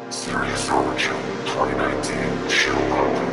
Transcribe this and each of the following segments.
Serious Origin 2019 show open.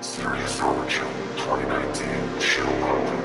Serious Origin 2019 show open.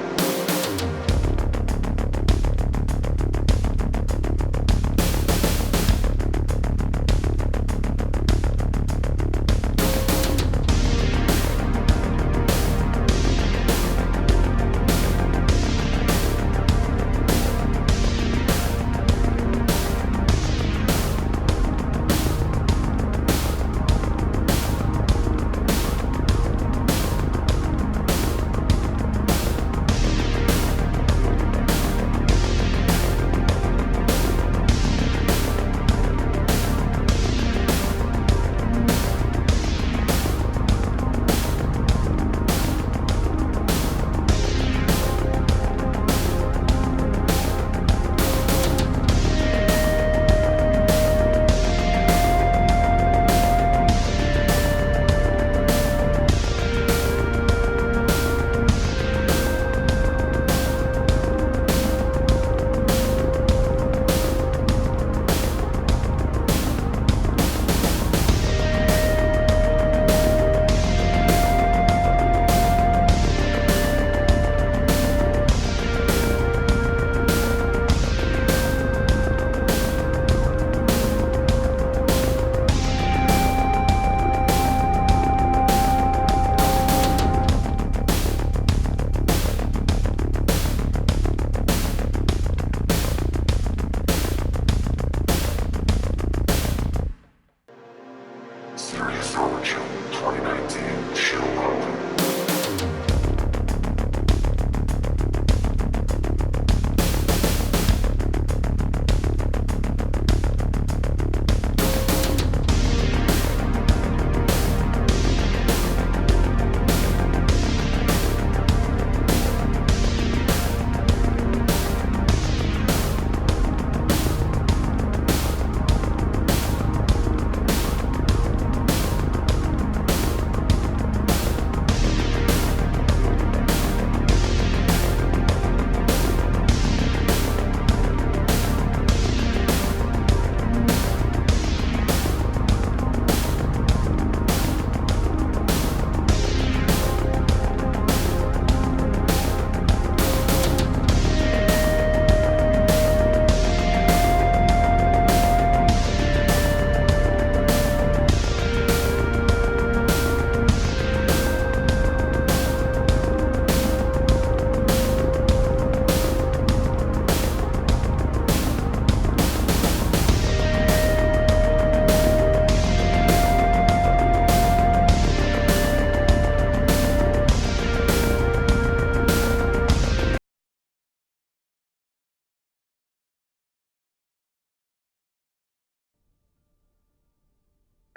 Serious Origin 2019 show open.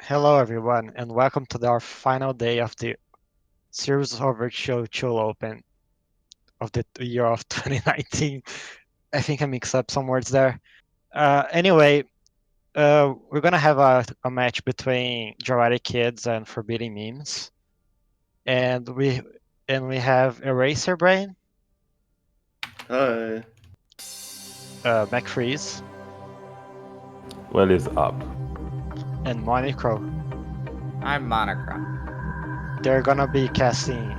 Hello, everyone, and welcome to our final day of the Series Over Show Chill Open. of the year of 2019. I think I mixed up some words there. Anyway, we're gonna have a match between Jarate Kids and Forbidden Memes, and we have Eraser Brain, Hi. McFreeze, What is up? and Monicro. I'm Monochrome. They're gonna be casting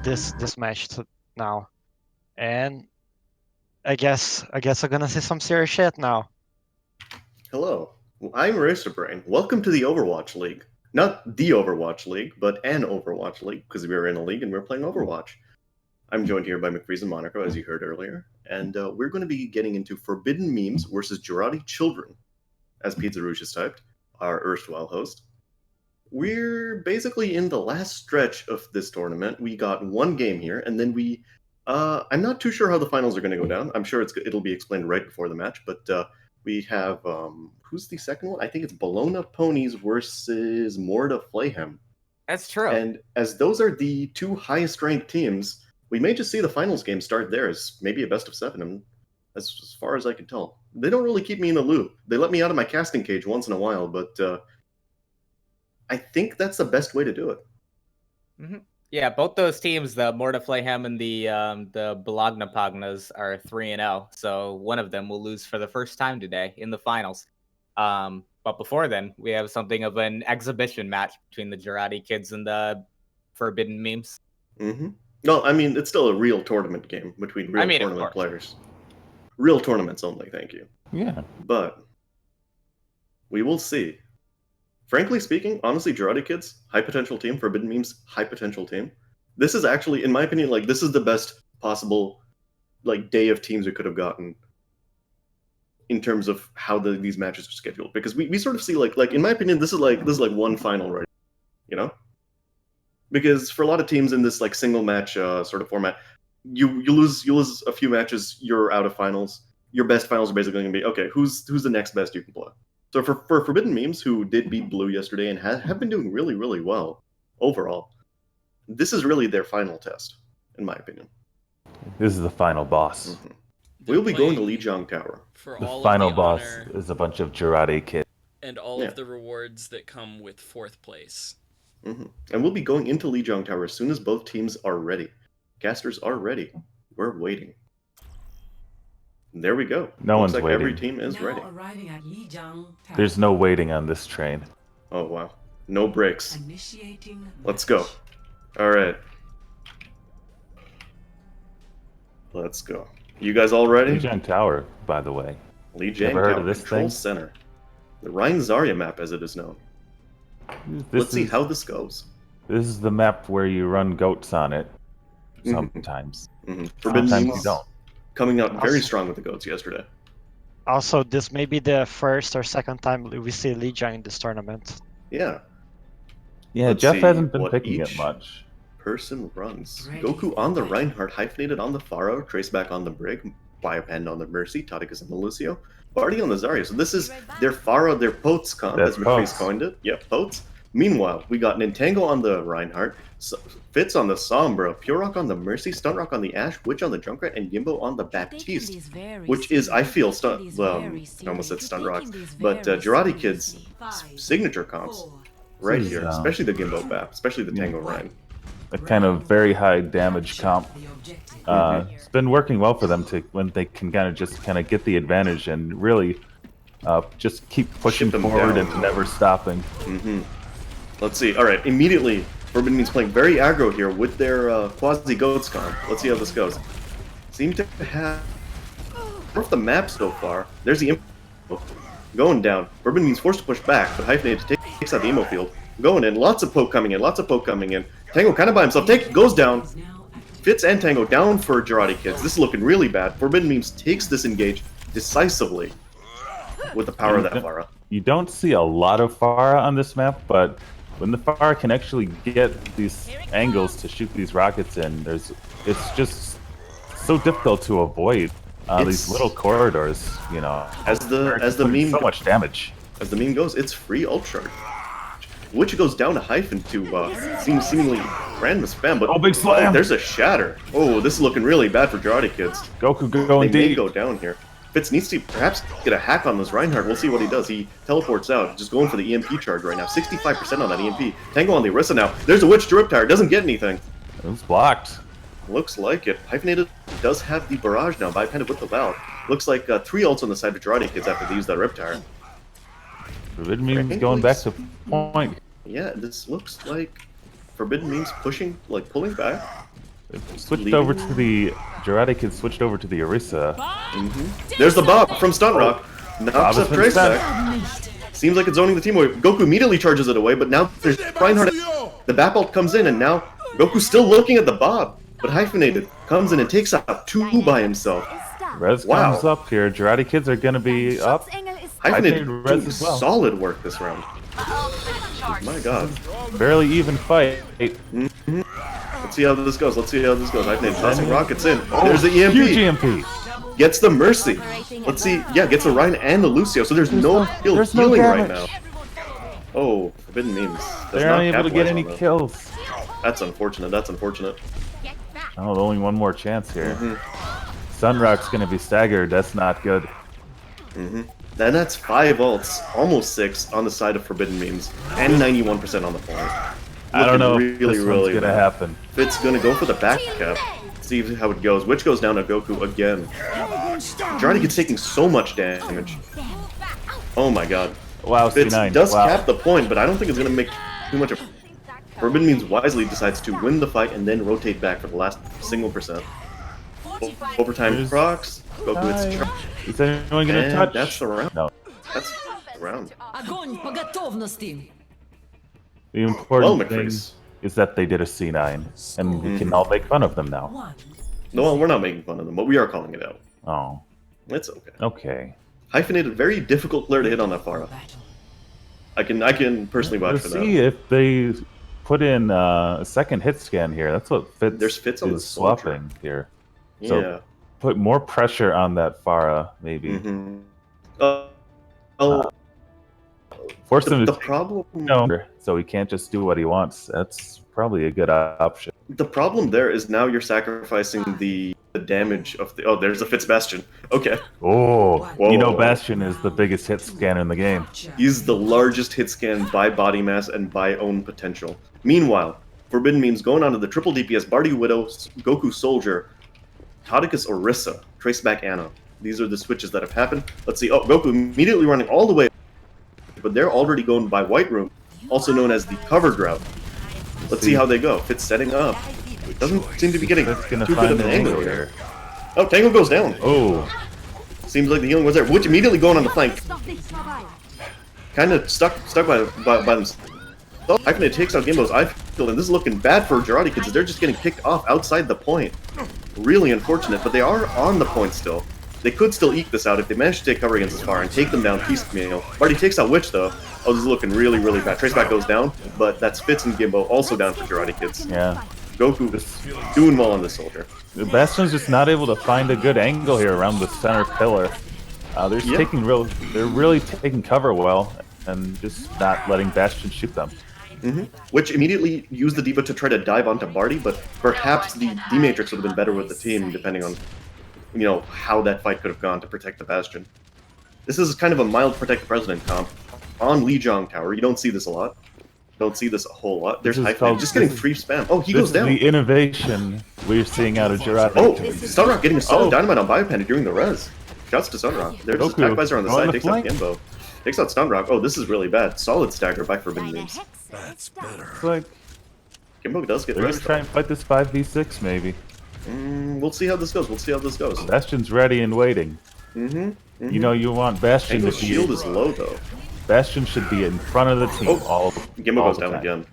this match now, and I guess we're gonna see some serious shit now. Hello. I'm Racerbrain. Welcome to the Overwatch League. Not the Overwatch League, but an Overwatch League, because we were in a league and we are playing Overwatch. I'm joined here by McFreeze and Monaco, as you heard earlier, and we're going to be getting into Forbidden Memes versus Jarate Children, as Pizza Rouge has typed, our erstwhile host. We're basically in the last stretch of this tournament. We got one game here, and then I'm not too sure how the finals are going to go down. I'm sure it'll be explained right before the match, but we have, who's the second one? I think it's Bologna Ponies versus Morda Flayhem. That's true. And as those are the two highest ranked teams, we may just see the finals game start there as maybe a best of seven. And as far as I can tell, they don't really keep me in the loop. They let me out of my casting cage once in a while, but I think that's the best way to do it. Mm-hmm. Yeah, both those teams, the Mortaflayhem and the Bologna Pognas, are 3-0. So one of them will lose for the first time today in the finals. But before then, we have something of an exhibition match between the Jarate Kids and the Forbidden Memes. Mm-hmm. No, I mean, it's still a real tournament game between real tournament players. Real tournaments only, thank you. Yeah. But we will see. Frankly speaking, honestly, Jarate Kids, high potential team. Forbidden Memes, high potential team. This is actually, in my opinion, like, this is the best possible, like, day of teams we could have gotten in terms of how these matches are scheduled. Because we sort of see, like, in my opinion, this is like one final, right? You know? Because for a lot of teams in this, like, single match sort of format, you lose a few matches, you're out of finals. Your best finals are basically going to be, okay, who's the next best you can play? So for Forbidden Memes, who did beat Blue yesterday and have been doing really, really well overall, this is really their final test, in my opinion. This is the final boss. Mm-hmm. We'll be going to Lijiang Tower. For The all final of the boss honor is a bunch of Jarate kids. and all of the rewards that come with fourth place. Mm-hmm. And we'll be going into Lijiang Tower as soon as both teams are ready. Casters are ready. We're waiting. And there we go. No Looks one's like waiting. every team is ready. There's no waiting on this train. Oh, wow. No breaks. Let's go. All right. Let's go. You guys all ready? Lijiang Tower, by the way. Lijiang Ever heard Tower, of this Control thing? Center. The Rhine Zarya map, as it is known. Let's see how this goes. This is the map where you run goats on it. Sometimes. Mm-hmm. Sometimes you don't. Coming out very strong with the goats yesterday. Also, this may be the first or second time we see Lijiang in this tournament. Yeah. Yeah, Let's Jeff see hasn't been what picking it each much. person runs. Goku on the Reinhardt, hyphenated on the Pharaoh, Traceback on the Brig, Biopend on the Mercy, Tadikas on the Lucio, Barty on the Zarya. So this is their Pharaoh, their Potes comp, as McFreeze coined it. Yeah, Potes. Meanwhile, we got Nintengo on the Reinhardt, Fitz on the Sombra, Purock on the Mercy, Stunrock on the Ash, Witch on the Junkrat, and Gimbo on the Baptiste, which is, I feel, I almost said Stunrock, but Jarate Kids' signature comps right here, especially the Gimbo Bap, especially the Tango Rhine. A kind of very high damage comp. It's been working well for them when they can kind of get the advantage and really just keep pushing forward and never stopping. Mm-hmm. Let's see. All right, immediately, Forbidden Memes playing very aggro here with their quasi-goats comp. Let's see how this goes. Seem to have off the map so far. There's the info going down. Forbidden Memes forced to push back, but Hyphenated takes out the emo field. Going in, lots of poke coming in, Tango kind of by himself, goes down. Fitz and Tango down for Jarate Kids. This is looking really bad. Forbidden Memes takes this engage decisively with the power of that Pharah. You don't see a lot of Pharah on this map, but when the Pharah can actually get these angles to shoot these rockets in, it's just so difficult to avoid these little corridors, you know. As the meme so much damage. As the meme goes, it's free ult charge, which goes down to Hyphen to seemingly Random spam, but Oh, big slam! there's a shatter. Oh, this is looking really bad for Jarate kids. Goku going They may deep. go down here. Fitz needs to perhaps get a hack on this Reinhardt. We'll see what he does. He teleports out, just going for the EMP charge right now. 65% on that EMP. Tango on the Orisa now. There's a Witch to Riptire. Doesn't get anything. It was blocked. Looks like it. Hyphenated does have the barrage now, bypassed with the Val. Looks like 3 ults on the side of Jarate kids after they use that Riptire. Forbidden Memes going back to point. Yeah, this looks like Forbidden Memes pushing, like pulling back. Switched over to the Jarate kids. Switched over to the Orisa. There's the Bob from Stun Rock. Knocks Bob up has been sent. Traceback. Seems like it's zoning the team away. Goku immediately charges it away, but now there's Reinhardt. The Bap ult comes in, and now Goku's still looking at the Bob. But Hyphenated comes in and takes out 2 by himself. Res Wow. comes up here. Jarate kids are gonna be up. Hyphenated Res doing as well. solid work this round. My god. Barely even fight. Let's see how this goes. Let's see how this goes. Hyphenated tossing rockets in. There's the Huge EMP. EMP. Gets the Mercy. Let's see. Yeah, gets the Ryan and the Lucio. So there's no healing right now. Oh, Forbidden Memes. Does They're not not able to get capitalize any on that. kills. That's unfortunate. That's unfortunate. Oh, only one more chance here. Sunrock's gonna be staggered. That's not good. Then that's 5 ults, almost 6 on the side of Forbidden Memes, and 91% on the point. I don't know Looking if this one's gonna bad. happen. Fitz gonna go for the back cap. See how it goes. Which goes down to Goku again. Jarate gets taking so much damage. Oh my god. Wow, Fitz C9. does Wow. cap the point, but I don't think it's gonna make too much of. Forbidden Memes wisely decides to win the fight and then rotate back for the last single percent. Overtime There's procs. Goku hits charge. Is anyone gonna And touch? that's the round. No. That's the round. Огонь по готовности! The important Well, thing McFreeze. is that they did a C9, and we can all make fun of them now. No, we're not making fun of them, but we are calling it out. Oh, It's okay. okay. Hyphenated, very difficult player to hit on that Pharah. I can personally vouch Let's for see that. if they put in a second hit scan here. That's what Fitz There's Fitz on the is soldier. swapping here. So Yeah. put more pressure on that Farah, maybe. Mm-hmm. Oh, Force him the to problem. so he can't just do what he wants. That's probably a good option. The problem there is now you're sacrificing the damage of the. Oh, there's a Fitz Bastion. Okay, Oh, Whoa. you know Bastion is the biggest hit scanner in the game. he's the largest hit scan by body mass and by own potential. Meanwhile, Forbidden Memes going on to the triple DPS: Barty Widow, Goku Soldier, Todicus Orisa, Traceback Anna. These are the switches that have happened. Let's see. Oh, Goku immediately running all the way, but they're already going by White Room, also known as the covered route. Let's see how they go. Fitz setting up. Doesn't seem to be getting That's gonna too good find of an an angle angle here. Oh, Tango goes down. Oh, Seems like the healing was there. Which immediately going on the flank. Kind of stuck by themselves. Hyphenated takes out Gimbo's eye field, and this is looking bad for Jarate kids. They're just getting picked off outside the point. Really unfortunate, but they are on the point still. They could still eke this out if they manage to take cover against this far and take them down piecemeal. Barty takes out Witch though. Oh, this is looking really, really bad. Traceback goes down, but that's Fitz and Gimbo also down for Jarate kids. yeah. Goku doing well on this soldier. The Bastion's just not able to find a good angle here around the center pillar. They're just they're really taking cover well, and just not letting Bastion shoot them. Which immediately used the Diva to try to dive onto Barty, but perhaps the D-Matrix would have been better with the team, depending on, you know, how that fight could have gone to protect the Bastion. This is kind of a mild Protect the President comp. On Lijiang Tower, you don't see this a lot. Don't see this a whole lot. There's This is Hyphen called- just getting this is- free spam. Oh, he This goes is down. the innovation we're seeing out of Jarate. Oh, Sunrock getting a solid Oh. dynamite on Biopanda during the res. Shouts to Sunrock. There's his Goku attack visor on the going side, the takes out flank. Gimbo. Takes out Sunrock. Oh, this is really bad. Solid stagger by Forbidden Memes. It's like Gimbo does get they're gonna rest. try and fight this 5v6 maybe. We'll see how this goes. We'll see how this goes. Bastion's ready and waiting. You know you want Bastion to Tango's shield be. is low though. Bastion should be in front of the team all. Gimbo all goes the down time. again.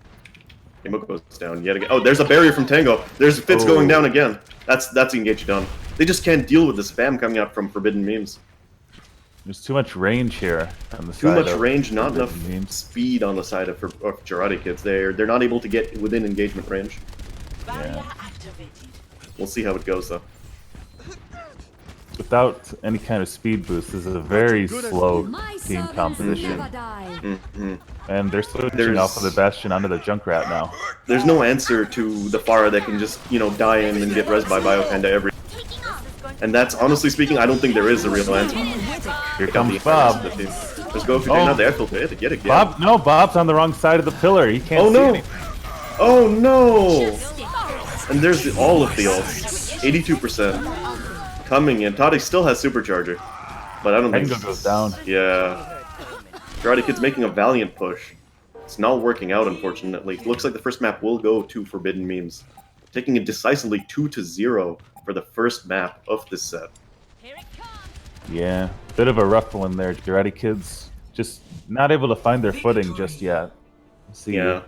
Gimbo goes down yet again. Oh, there's a barrier from Tango. There's Fitz going down again. That's engage done. They just can't deal with the spam coming out from Forbidden Memes. There's too much range here on the Too side much of range, not Forbidden enough Memes. speed on the side of Jarate kids. They're not able to get within engagement range. Yeah. We'll see how it goes though. without any kind of speed boost, this is a very slow My team servants composition. never die. Mhm. And they're switching There's- off of the Bastion onto the Junkrat now. There's no answer to the Pharah that can just, die in and get res by Biopanda every. And that's, honestly speaking, I don't think there is a real answer. Here The comes entire rest of Bob. the team. Let's go for Oh. the air filter. Yet again. Bob's on the wrong side of the pillar. He can't Oh see no! anything. Oh no! And there's all of the ults. 82%. Coming in. Toddy still has Supercharger. But I don't think... Tango goes down. Yeah. Jarate Kid's making a valiant push. It's not working out, unfortunately. Looks like the first map will go to Forbidden Memes. Taking it decisively 2-0 for the first map of this set. Yeah, bit of a rough one there. Jarate Kids just not able to find their footing just yet. See, Yeah.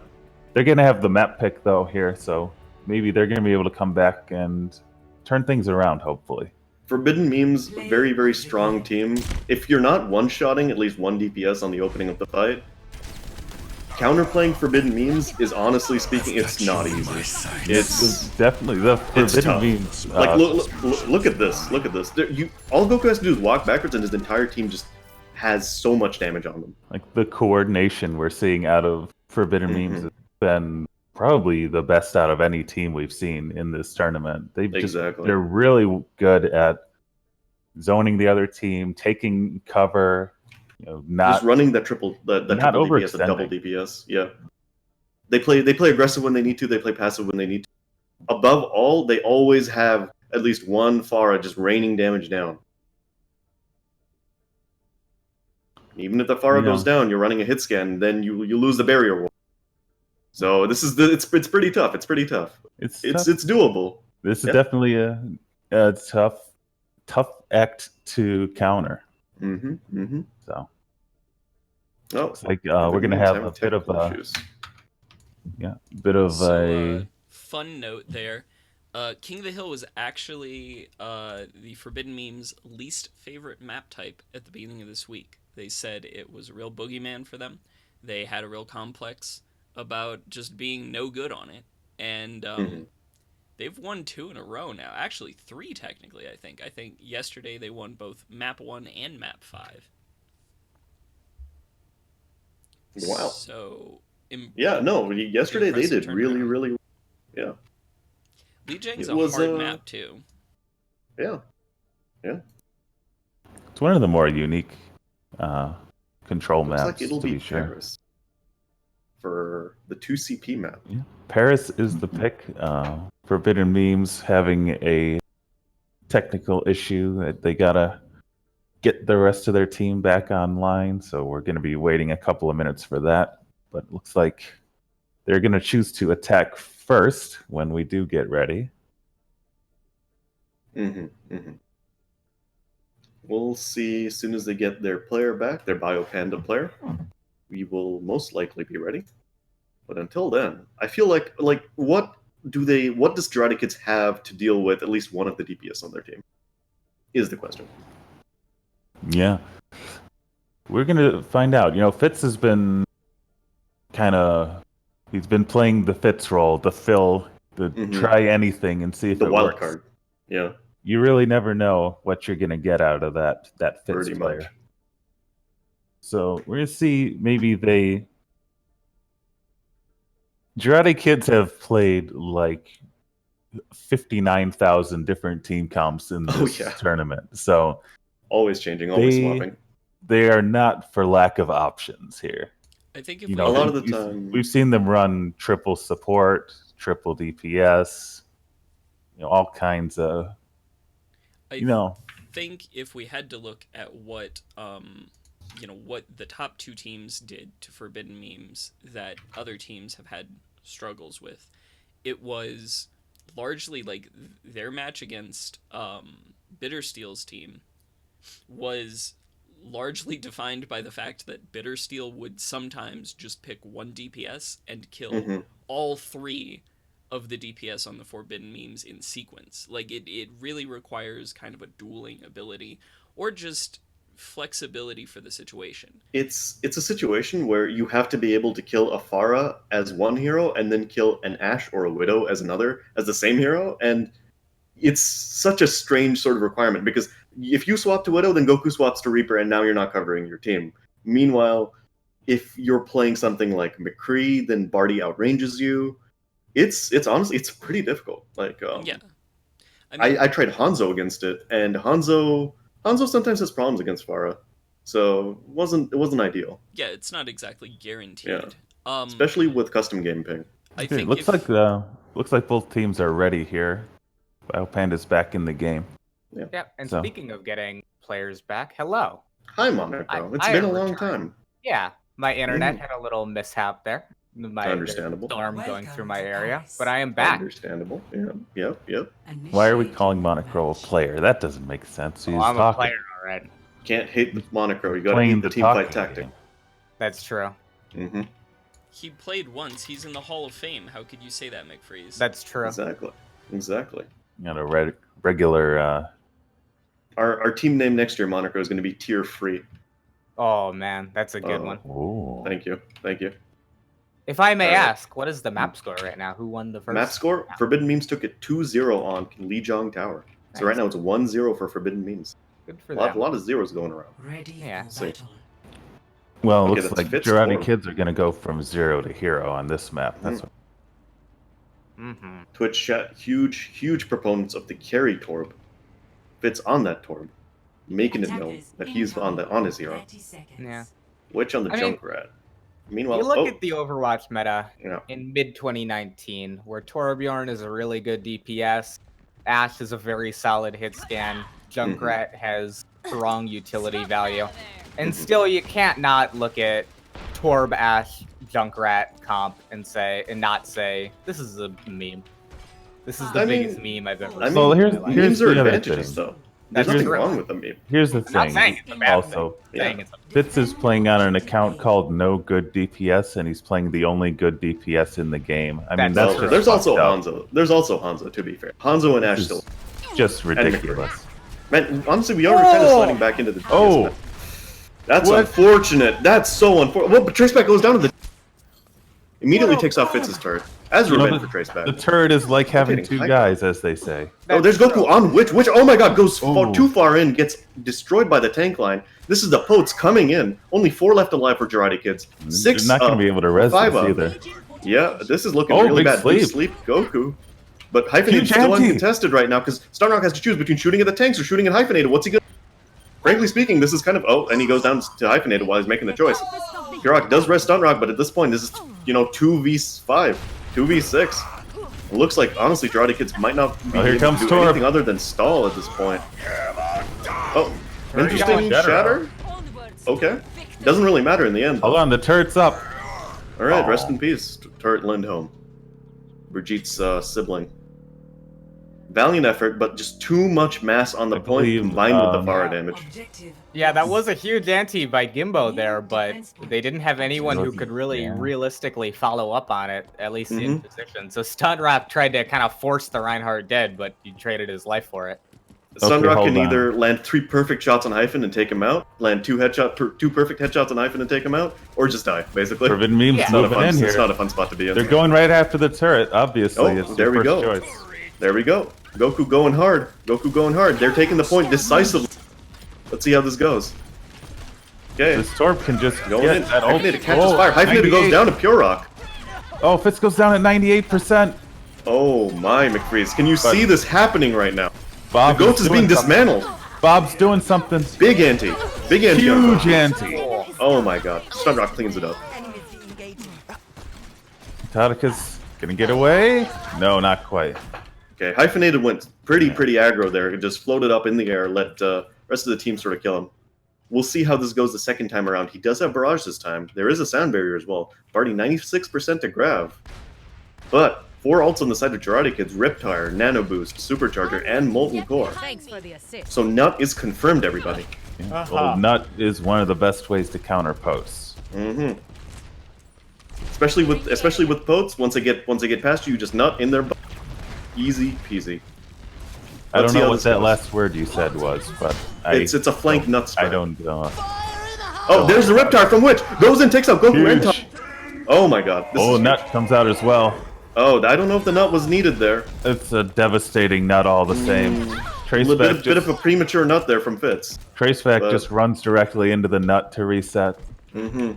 they're gonna have the map pick though here, so maybe they're gonna be able to come back and turn things around. Hopefully. Forbidden Memes, very, very strong team. If you're not one-shotting at least one DPS on the opening of the fight, counterplaying Forbidden Memes is, honestly speaking, it's not easy. It's Definitely the It's Forbidden tough. Memes. like look at this. Look at this. All Goku has to do is walk backwards, and his entire team just has so much damage on them. Like the coordination we're seeing out of Forbidden Mhm. Memes has been probably the best out of any team we've seen in this tournament. Exactly. They're really good at zoning the other team, taking cover, not Just running that triple not triple DPS, a double overextending. DPS. Yeah. They play aggressive when they need to. They play passive when they need to. Above all, they always have at least one Pharah just raining damage down. Even if the Pharah goes down, you're running a hit scan, then you lose the barrier wall. So this is it's pretty tough. It's pretty tough. It's It's tough. doable. This is yeah. definitely a tough act to counter. Mm-hmm. Mm-hmm. So Oh, it's like we're gonna have a bit of a issues. Fun note there. King of the Hill was actually the Forbidden Memes' least favorite map type at the beginning of this week. They said it was a real boogeyman for them. They had a real complex about just being no good on it. And they've won 2 in a row now. Actually, 3 technically, I think. I think yesterday they won both Map 1 and Map 5. Wow. So... Yeah, no, yesterday they impressive did really, turnaround. really... Yeah. Lijiang's It a was, hard map, too. Yeah. it's one of the more unique control Looks maps like it'll to be be sure. Paris for the 2CP map. Yeah. Paris is the pick. Forbidden Memes having a technical issue that they gotta get the rest of their team back online, so we're gonna be waiting a couple of minutes for that. But it looks like they're gonna choose to attack first when we do get ready. Mm-hmm. Mm-hmm. We'll see as soon as they get their player back, their Biopanda player. We will most likely be ready. But until then, I feel like what does Jarate Kids have to deal with at least one of the DPS on their team? Is the question. Yeah. We're gonna find out. Fitz has been he's been playing the Fitz role, the fill, the try anything and see if The it wild works. card. Yeah. You really never know what you're gonna get out of that Fitz Pretty player. much. So we're gonna see maybe Jarate Kids have played like 59,000 different team comps in this tournament. So always changing, always swapping. They are not for lack of options here. I think if a lot of the time we've seen them run triple support, triple DPS, all kinds of. I think if we had to look at what what the top 2 teams did to Forbidden Memes that other teams have had struggles with, it was largely like their match against Bittersteel's team was largely defined by the fact that Bittersteel would sometimes just pick one DPS and kill all 3 of the DPS on the Forbidden Memes in sequence. Like, it really requires kind of a dueling ability or just flexibility for the situation. It's a situation where you have to be able to kill a Pharah as one hero and then kill an Ashe or a Widow as another, as the same hero, and it's such a strange sort of requirement, because if you swap to Widow, then Goku swaps to Reaper, and now you're not covering your team. Meanwhile, if you're playing something like McCree, then Barty outranges you. It's honestly, it's pretty difficult. Like, Yeah. I mean, I tried Hanzo against it, and Hanzo sometimes has problems against Pharah, so it wasn't ideal. yeah, it's not exactly guaranteed. Yeah. Especially with custom game ping. I Okay, think looks like both teams are ready here. Biopanda's back in the game. Yeah, and So- speaking of getting players back, hello. Hi, Monaco. It's I been a have long returned. time. Yeah, my internet had a little mishap there. Understandable. Storm going through my area, but I am back. Understandable. Yeah. Yep. Why are we calling Monocro a player? That doesn't make sense. He's Well, I'm a talking. player already. Can't hate the Monocro. You gotta Playing hate the the team fight talking tactic. game. That's true. Mm-hmm. he played once. He's in the Hall of Fame. How could you say that, McFreeze? That's true. Exactly. Got a regular. Our team name next year, Monocro, is going to be tier free. Oh man, that's a good Oh. one. Oh. Thank you. If I may Alright. ask, what is the map score right now? Who won the first? Map score: map? Forbidden Memes took it 2-0 on Lijiang Tower. So right Nice. now it's 1-0 for Forbidden Memes. Good for A them. lot of zeros going around. Ready Yeah. for Sweet. battle. Well, Okay, looks that's like Fitz Jarate form. kids are gonna go from 0 to hero on this map. That's what Mm-hmm. Twitch chat, huge proponents of the carry Torb. Fitz on that Torb, making it known that he's on his hero. Yeah. Which on the I mean, Junkrat. Meanwhile, You look at the Overwatch meta yeah. in mid 2019, where Torbjorn is a really good DPS, Ashe is a very solid hit scan, Junkrat has strong utility value, and still you can't not look at Torb, Ashe, Junkrat comp and not say this is a meme. This is the I biggest memes meme I've ever I seen. mean, Well, here's- in my life. here's memes are the other advantages, thing. though. There's That's nothing true. wrong with a meme. Here's the I'm not thing. saying it's a bad Also, thing. Yeah. Saying it's a Fitz is playing on an account called No Good DPS, and he's playing the only good DPS in the game. I mean, That's that's Well, just there's also fucked up. Hanzo. There's also Hanzo, to be fair. Hanzo and Ashe This still. is just ridiculous. Man, honestly, we are kind of sliding back into the DPS Oh! map. That's What? unfortunate. That's so unfortunate. Well, but Traceback goes down to the... Immediately Oh, takes off Fitz's turret. As You know, revenge for Traceback. The turret is like having getting two hyped. guys, as they say. Oh, there's That's Goku true. on which, oh my god, goes Oh. too far in, gets destroyed by the tank line. This is the Potes coming in. Only 4 left alive for Jarate kids. 6 You're not going to be able to res 5 this up. either. Yeah, this is looking Oh, really big bad. sleep. Big sleep, Goku. But Hyphenated Huge still anti. uncontested right now because Starnock has to choose between shooting at the tanks or shooting at Hyphenated. What's he gonna... Frankly speaking, this is kind of... Oh, and he goes down to Hyphenated while he's making the choice. Pirok does rest Stunrock, but at this point, this is, 2v5, 2v6. It looks like, honestly, Jarate kids might not be Oh, here able comes to do Torb. anything other than stall at this point. Oh, interesting Shatter. shatter. Okay. Doesn't really matter in the end. Hold on, the turret's up. All right, Aw. rest in peace, Turret Lindholm, Brigitte sibling. Valiant effort, but just too much mass on the I point believe, combined with the Pharah damage. Objective. Yeah, that was a huge anti by Gimbo there, but they didn't have anyone who could really Yeah. realistically follow up on it, at least in Mhm. position. So Stunrock tried to kind of force the Reinhardt dead, but he traded his life for it. Sunrock hold can on. either land 3 perfect shots on Hyphen and take him out, land 2 perfect headshots on Hyphen and take him out, or just die, basically. Forbidden Memes Yeah. It's not, a moving fun, in here. it's not a fun spot to be in. They're going right after the turret, obviously. Oh, it's there their we first go. choice. There we go. Goku going hard. Goku going hard. They're taking the point decisively. Let's see how this goes. Okay. This Torb can just Going get in. that ult. Hyphenated catches Oh, fire. Hyphenated goes 98. down to Pure Rock. Oh, Fitz goes down at 98%. Oh my, McFreeze. Can you see this happening right now? Bob The Goats is being doing something. dismantled. Bob's doing something. Big anti. Big anti. on Huge Goku. anti. Oh my god. Stunrock cleans it up. Tadika's gonna get away. No, not quite. Okay, Hyphenated went pretty aggro there. It just floated up in the air, let rest of the team sort of kill him. We'll see how this goes the second time around. He does have Barrage this time. There is a sound barrier as well. Barty 96% to Grav. But 4 ults on the side of Jarate Kids, Riptire, Nano Boost, Supercharger, and Molten Core. Thanks for the assist. So Nut is confirmed, everybody. Yeah. Well, nut is one of the best ways to counter posts. Mm-hmm. Especially with Potes, once they get past you, you just nut in their butt. Easy peasy. I don't Let's see know how what this that goes. last word you said was, but It's a flank nut I spread. don't know. Oh, there's the Riptire from which goes in, takes out Goku and Huge. Tom. Oh my god. This Oh, is nut comes out as well. Oh, I don't know if the nut was needed there. It's a devastating nut all the same. A little bit of a premature nut there from Fitz. Traceback but- just runs directly into the nut to reset. Mm-hmm.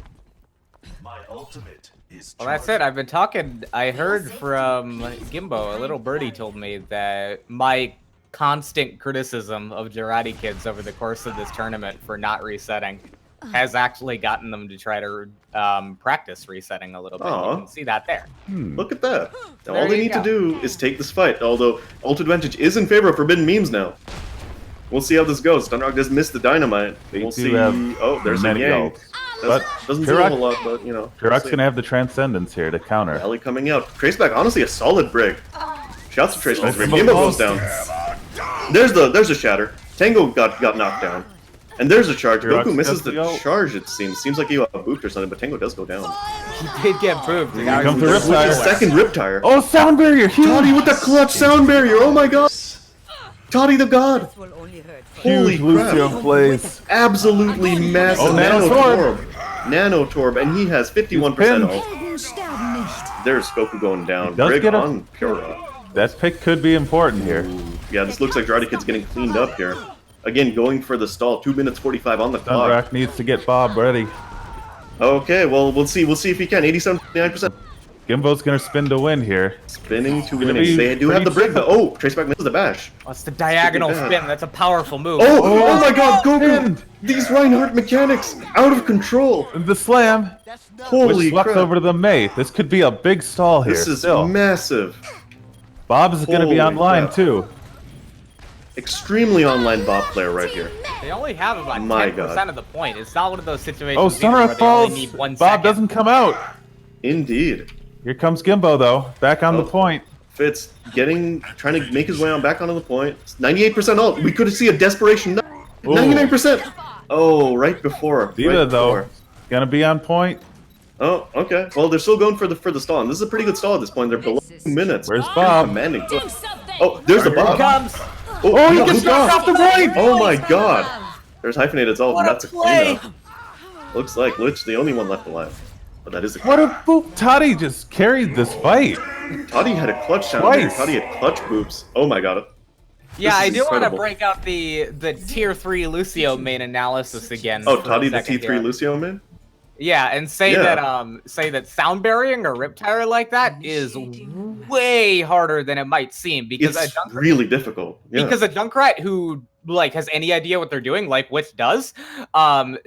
My ultimate is Well, that's it. I've been talking. I heard from Gimbo, a little birdie told me that my constant criticism of Jarate kids over the course of this tournament for not resetting has actually gotten them to try to practice resetting a little bit. Aw. You can see that there. Look at that. Now, There all they you need go. to do is take this fight, although ult advantage is in favor of Forbidden Memes now. We'll see how this goes. Thunderhawk just missed the dynamite. They We'll do see. have Oh, there's a many Yang. ults. But Doesn't do a whole lot, but you know. we'll Piroc's see. gonna have the Transcendence here to counter. Ellie coming out. Traceback, honestly, a solid brig. Shouts to Traceback. Oh, Gimbo goes down. There's a shatter. Tango got knocked down. And there's a charge. Piroc's Goku misses got the the ult. charge, it seems. Seems like he got booped or something, but Tango does go down. He did get booped. Here comes the There's Riptire. a second Riptire. Oh, sound barrier! Huge! Toddy with the clutch sound barrier. Oh my god. Toddy the god. Holy Huge crap. Lucio plays. Absolutely massive Oh, Nanotorb. Nanotorb, and he has 51% He's ult. Augen sterben nicht. There's Goku going down. Does Brig get a- on Pura. That pick could be important here. Yeah, this looks like Jarate Kid's getting cleaned up here. Again, going for the stall. 2 minutes 45 on the clock. Thunderhawk needs to get Bob ready. Okay, well, we'll see. We'll see if he can. 87.9%. Gimbo's gonna spin to win here. Spinning to Gonna winning. be They do have the pretty brig, though. Oh, Traceback misses the bash. That's the diagonal bad. spin. That's a powerful move. Oh my god, Goku! And- These Reinhardt mechanics! Out of control! And the slam, Holy which swept crap. over to the May. This could be a big stall here. This is still. massive. Bob's is gonna be Holy online crap. too. Extremely online bot player right here. They only have about My 10% God. of the point. It's not one of those situations Oh, either Sunrise where they only falls. need 1 Bob second. doesn't come out. Indeed. Here comes Gimbo though, back on the Oh. point. Fitz trying to make his way on back onto the point. 98% ult. We could see a desperation. 99%. Oh, right before. Diva right though, before. gonna be on point. Oh, okay. Well, they're still going for the stall. And this is a pretty good stall at this point. They're below 2 minutes. Where's Bob? Commanding. Oh, there's the Here it Bob. comes. Oh, he gets knocked off the point! Oh my god. There's Hyphenated's ult. What and a that's a play! cleanup. Looks like Lich the only one left alive. But that is a What a boop! Toddy just carried this fight. Toddy had a clutch sound Twice. here. Toddy had clutch boops. Oh my god. Yeah, This I is do want to incredible. break out the tier 3 Lucio main analysis again. Oh, for a Toddy the second T3 here. Lucio man? Yeah, and say Yeah. that sound burying or Riptire like that is way harder than it might seem because It's a Junkrat, really difficult. Yeah. because a Junkrat who like has any idea what they're doing, like Witch does,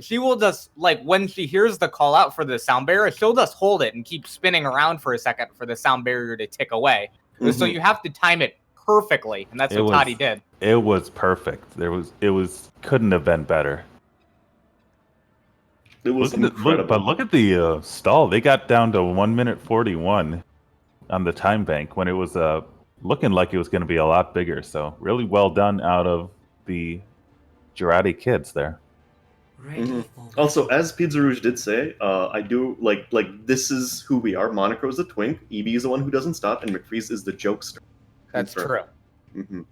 she will just like when she hears the call out for the sound barrier, she'll just hold it and keep spinning around for a second for the sound barrier to tick away. So Mhm. you have to time it perfectly, and that's It what was- Toddy did. It was perfect. It was couldn't have been better. It was Look at the, incredible. but look at the stall. They got down to 1 minute 41 on the time bank when it was looking like it was going to be a lot bigger. So really well done out of the Jarate kids there. Mhm. Also, as Pizza Rouge did say, I do like this is who we are. Monocro is the twink, EB is the one who doesn't stop, and McFreeze is the jokester. That's true. Hmm.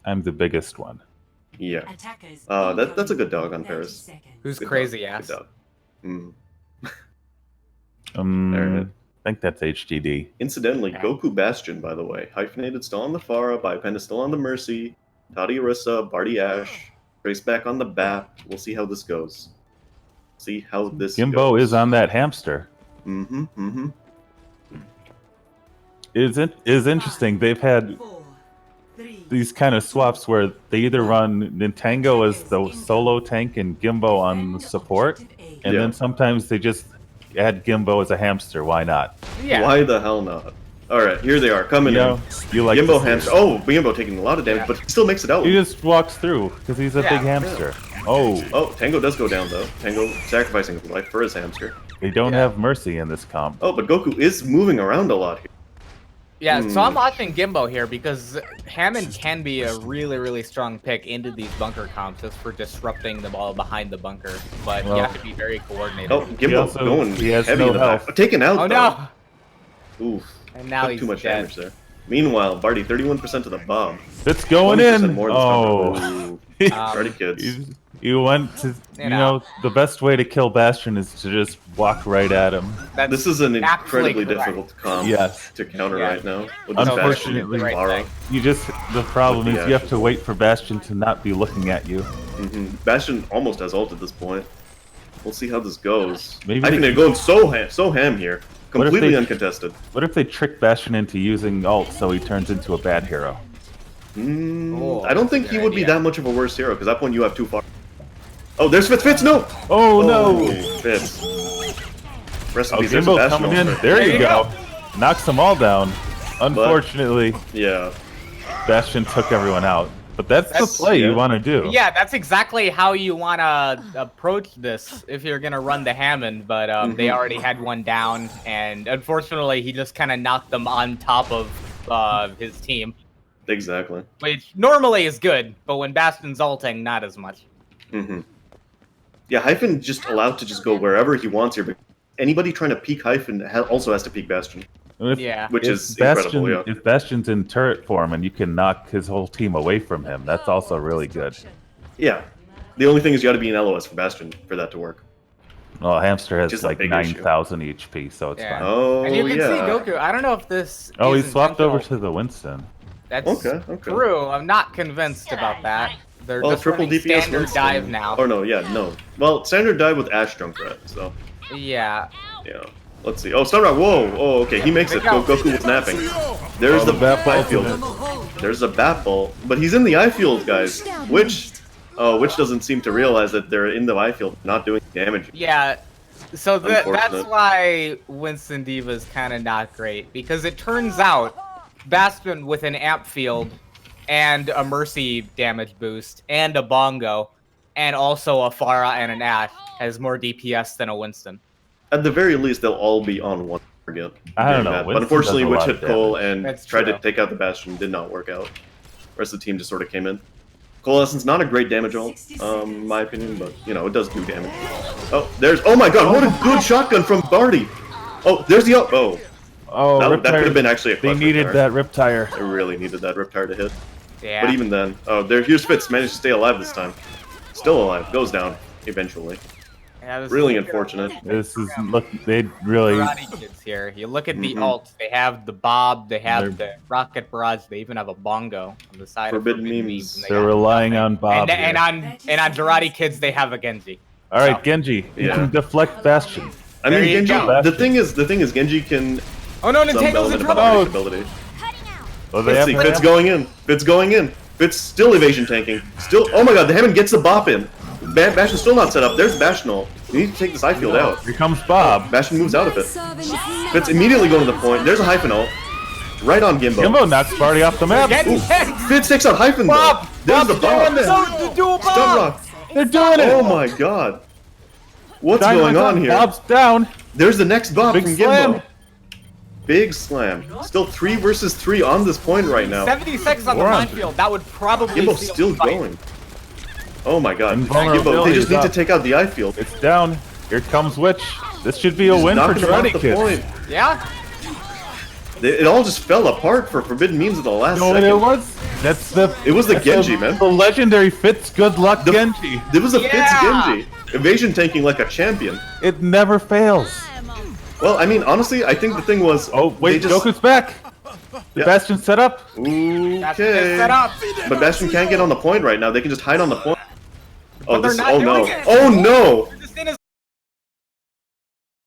I'm the biggest one. Yeah. That's a good dog on Paris. Who's Good crazy dog, ass? good dog. Mm. I think that's HGD. Incidentally, Yeah. Goku Bastion, by the way, hyphenated still on the Pharah, Bipenda still on the Mercy, Toddy Orisa, Barty Ash, Traceback on the Bap. We'll see how this goes. See how this Gimbo goes. is on that hamster. Mm-hmm. Mm-hmm. It is interesting. They've had these kind of swaps where they either run Nintango as the solo tank and Gimbo on support, and Yeah. then sometimes they just add Gimbo as a hamster. Why not? Yeah. Why the hell not? Alright, here they are, coming You know, in. you like Gimbo to see hamster. it. Oh, Gimbo taking a lot of damage, Yeah. but he still makes it out. He just walks through because he's a Yeah. big hamster. Oh, Oh, Tango does go down though. Tango sacrificing his life for his hamster. they don't Yeah. have mercy in this comp. Oh, but Goku is moving around a lot here. Yeah, so Hmm. I'm watching Gimbo here because Hammond can be a really, really strong pick into these bunker comps just for disrupting the ball behind the bunker. But Well- you have to be very coordinated. Oh, Gimbo also- going he has heavy no in the back. health. Oh, taken out Oh though. no! Oof. And now Took he's too much dead. damage there. Meanwhile, Barty 31% to the bomb. It's going 20% in. more than Oh, Ooh. Um, Barty kids. He's You went to, you know, the best way to kill Bastion is to just walk right at him. That's This is an incredibly absolutely correct. difficult comp Yes. to counter Yeah. right now. With this Unfortunately, Bastion and Clara. You just, the problem With is the you have ashes. to wait for Bastion to not be looking at you. Bastion almost has ult at this point. We'll see how this goes. Maybe I think they- they're going so ham here. What if Completely they- uncontested. What if they trick Bastion into using ult so he turns into a bad hero? I don't think that's a he good would be idea. that much of a worse hero, because at that point you have too far. Oh, there's Fitz! Fitz, no! Oh no! Fitz. Rest in Oh, peace, there's a Gimbo's Bastion coming in. ult. There you go. Knocks them all down. Unfortunately, Yeah. Bastion took everyone out. But that's the That's- play yeah. you want to do. Yeah, that's exactly how you want to approach this if you're going to run the Hammond, but they already had one down, and unfortunately, he just kind of knocked them on top of his team, Exactly. which normally is good, but when Bastion's ulting, not as much. Yeah, Hyphen just allowed to just go wherever he wants here, but anybody trying to peek Hyphen also has to peek Bastion. And if- Yeah. Which if is incredible, yeah. If Bastion's in turret form and you can knock his whole team away from him, that's also really good. Yeah. The only thing is you got to be in LOS for Bastion for that to work. Well, Hamster has Which is a like big issue. 9,000 HP, so it's Yeah. fine. Oh, And you can yeah. see Goku. I don't know if this. Oh, he is swapped over intentional. to the Winston. That's Okay. true. I'm not convinced about that. They're Well, just triple running DPS standard Winston. dive now. Oh, no, yeah, no. Well, standard dive with Ash Junkrat, so, Yeah. yeah. Let's see. Oh, Stunrock, whoa! Oh, okay, he makes it. Goku was napping. There's Oh, the the bat eye ball field. There's a bat ball, but he's in the eye field, guys. Which doesn't seem to realize that they're in the eye field, not doing damage. Yeah. So that's Unfortunate. why Winston Diva is kind of not great, because it turns out Bastion with an amp field and a mercy damage boost and a bongo and also a Pharah and an Ash has more DPS than a Winston. At the very least, they'll all be on one target. I don't doing know, that. But Winston unfortunately, does a Witch lot hit of Cole damage. and That's tried to true. take out the Bastion. Did not work out. The rest of the team just sort of came in. Coalescence, not a great damage ult, in my opinion, but, you know, it does do damage. Oh, there's... Oh my god, what a good shotgun from Barty! Oh, there's the... Oh, Oh, that could have been actually a They clutch needed Riptire. that Riptire. I really needed that Riptire to hit. Yeah. But even then... Oh, here's Fitz, managed to stay alive this time. Still alive, goes down, eventually. Yeah, this Really is- unfortunate. This is look. They really. Karate kids here. You look at the Mhm. ults. They have the Bob. They have They're- the Rocket Barrage. They even have a bongo on the side Forbidden of Forbidden Memes. and they They're got relying nothing. on Bob. And here. on Jarate kids, they have a Genji. All right, Genji, you Yeah. can deflect Bastion. I There mean, you Genji... go. The thing is, Genji can... Oh no, Some Nintendo's element in of trouble. upgrade ability. Oh, they Let's see, have Fitz going in. Fitz going in. Fitz still evasion tanking. Still, oh my god, the Hammond gets the bop in. Bastion's still not set up. There's Bastion ult. You need to take this eye field out. Here comes Bob. Bastion moves out of it. Fitz immediately going to the point. There's a Hyphen ult. Right on Gimbo. Gimbo knocks Barty off the map. Genji. Fitz takes out Hyphen though. Bob! There's the Bob's Bob. doing so do a Stun Bob. rock. They're doing it. Oh my god. What's Dynamite's going on up, here? Bob's down. There's the next Bob Big from slam. Gimbo. Big slam. Still 3 versus 3 on this point right now. 76 on the We're on. minefield. That would probably Gimbo's seal still the fight. going. Oh my god. Invulnerability Gimbo, they just is need to up. take out the eye field. It's down. Here comes Witch. This should be a Just win for knocking them off Jarate the Kids. point. Yeah. It all just fell apart for Forbidden Memes at the last You know what second. it was? That's the. It was the that's Genji, man. The legendary Fitz Good Luck Genji. It was a Fitz Yeah. Genji. Evasion tanking like a champion. It never fails. Well, I mean, honestly, I think the thing was... Oh wait, they just... Goku's back. The Yeah. Bastion set up. That's Okay. set up. But Bastion can't get on the point right now. They can just hide on the point. Oh, they're this... not Oh, no. doing it. Oh, no!